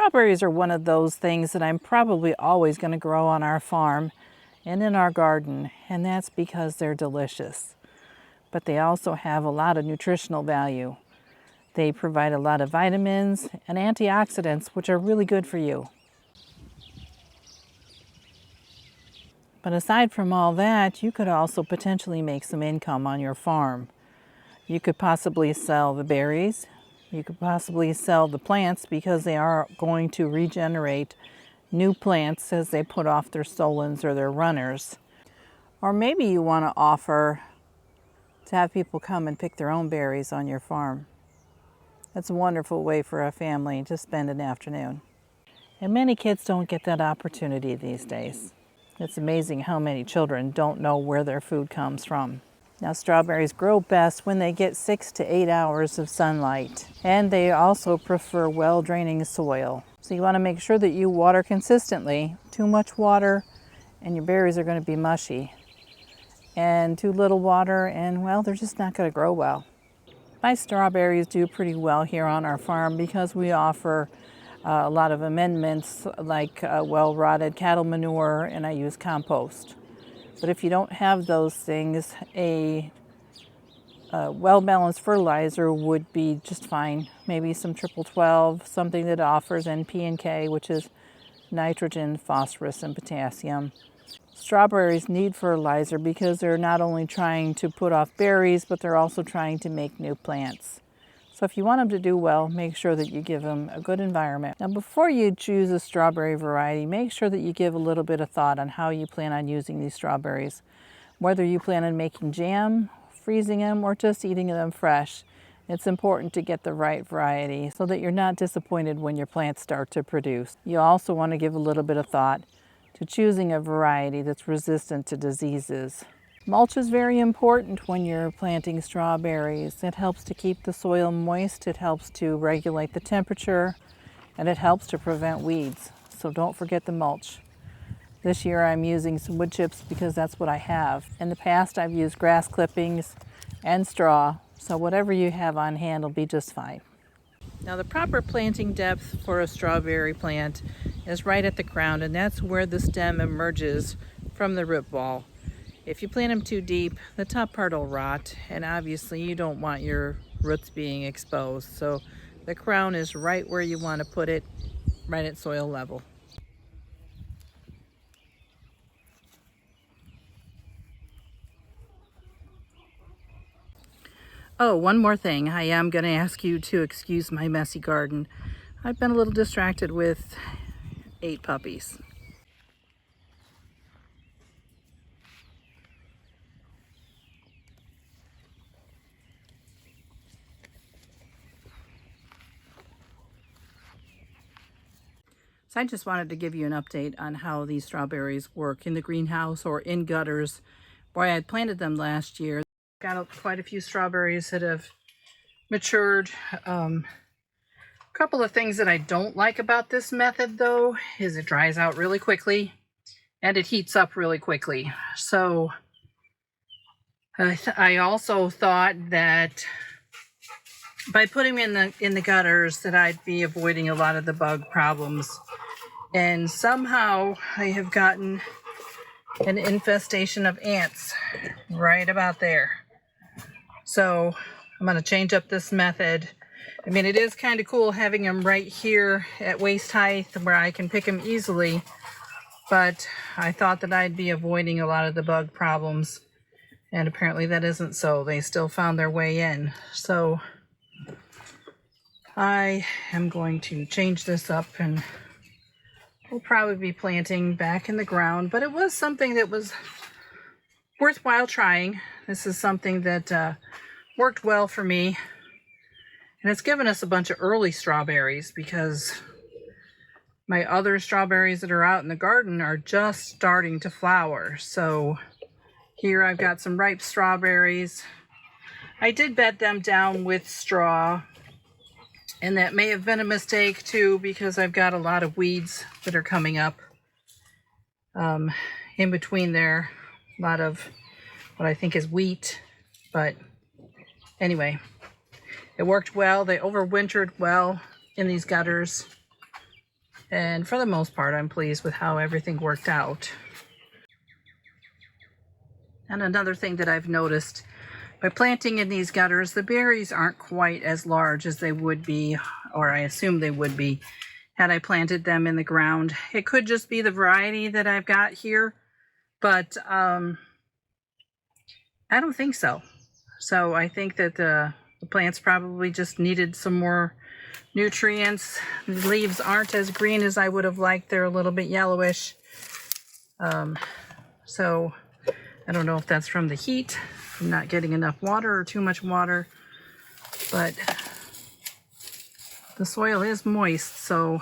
Strawberries are one of those things that I'm probably always going to grow on our farm and in our garden, and that's because they're delicious. But they also have a lot of nutritional value. They provide a lot of vitamins and antioxidants, which are really good for you. But aside from all that, you could also potentially make some income on your farm. You could possibly sell the berries. You could possibly sell the plants because they are going to regenerate new plants as they put off their stolons or their runners. Or maybe you want to offer to have people come and pick their own berries on your farm. That's a wonderful way for a family to spend an afternoon. And many kids don't get that opportunity these days. It's amazing how many children don't know where their food comes from. Now, strawberries grow best when they get 6 to 8 hours of sunlight, and they also prefer well-draining soil. So you want to make sure that you water consistently. Too much water and your berries are going to be mushy, and too little water and, well, they're just not going to grow well. My strawberries do pretty well here on our farm because we offer a lot of amendments like well-rotted cattle manure, and I use compost. But if you don't have those things, a well-balanced fertilizer would be just fine. Maybe some triple 12, something that offers NP and K, which is nitrogen, phosphorus, and potassium. Strawberries need fertilizer because they're not only trying to put off berries, but they're also trying to make new plants. So if you want them to do well, make sure that you give them a good environment. Now, before you choose a strawberry variety, make sure that you give a little bit of thought on how you plan on using these strawberries. Whether you plan on making jam, freezing them, or just eating them fresh, it's important to get the right variety so that you're not disappointed when your plants start to produce. You also want to give a little bit of thought to choosing a variety that's resistant to diseases. Mulch is very important when you're planting strawberries. It helps to keep the soil moist, it helps to regulate the temperature, and it helps to prevent weeds. So don't forget the mulch. This year I'm using some wood chips because that's what I have. In the past I've used grass clippings and straw, so whatever you have on hand will be just fine. Now, the proper planting depth for a strawberry plant is right at the ground, and that's where the stem emerges from the root ball. If you plant them too deep, the top part will rot, and obviously you don't want your roots being exposed. So the crown is right where you want to put it, right at soil level. Oh, one more thing. I am going to ask you to excuse my messy garden. I've been a little distracted with 8 puppies. So I just wanted to give you an update on how these strawberries work in the greenhouse or in gutters where I had planted them last year. Got quite a few strawberries that have matured. A couple of things that I don't like about this method though is it dries out really quickly and it heats up really quickly. So I also thought that by putting them in the gutters that I'd be avoiding a lot of the bug problems. And somehow I have gotten an infestation of ants right about there. So I'm going to change up this method. I mean, it is kind of cool having them right here at waist height where I can pick them easily, but I thought that I'd be avoiding a lot of the bug problems, and apparently that isn't so. They still found their way in. So I am going to change this up, and we'll probably be planting back in the ground, but it was something that was worthwhile trying. This is something that worked well for me, and it's given us a bunch of early strawberries because my other strawberries that are out in the garden are just starting to flower. So here I've got some ripe strawberries. I did bed them down with straw, and that may have been a mistake too because I've got a lot of weeds that are coming up in between there. A lot of what I think is wheat, but anyway, it worked well. They overwintered well in these gutters. And for the most part, I'm pleased with how everything worked out. And another thing that I've noticed, by planting in these gutters, the berries aren't quite as large as they would be, or I assume they would be, had I planted them in the ground. It could just be the variety that I've got here, but I don't think so. So I think that the plants probably just needed some more nutrients. The leaves aren't as green as I would have liked. They're a little bit yellowish. So I don't know if that's from the heat, from not getting enough water or too much water, but the soil is moist, so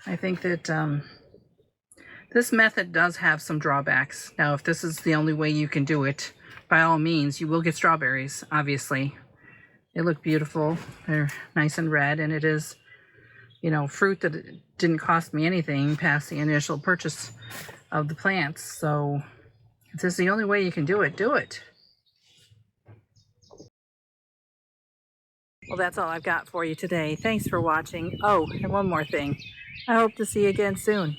I think that this method does have some drawbacks. Now, if this is the only way you can do it, by all means, you will get strawberries, obviously. They look beautiful. They're nice and red, and it is, you know, fruit that didn't cost me anything past the initial purchase of the plants. So if this is the only way you can do it, do it. Well, that's all I've got for you today. Thanks for watching. Oh, and one more thing. I hope to see you again soon.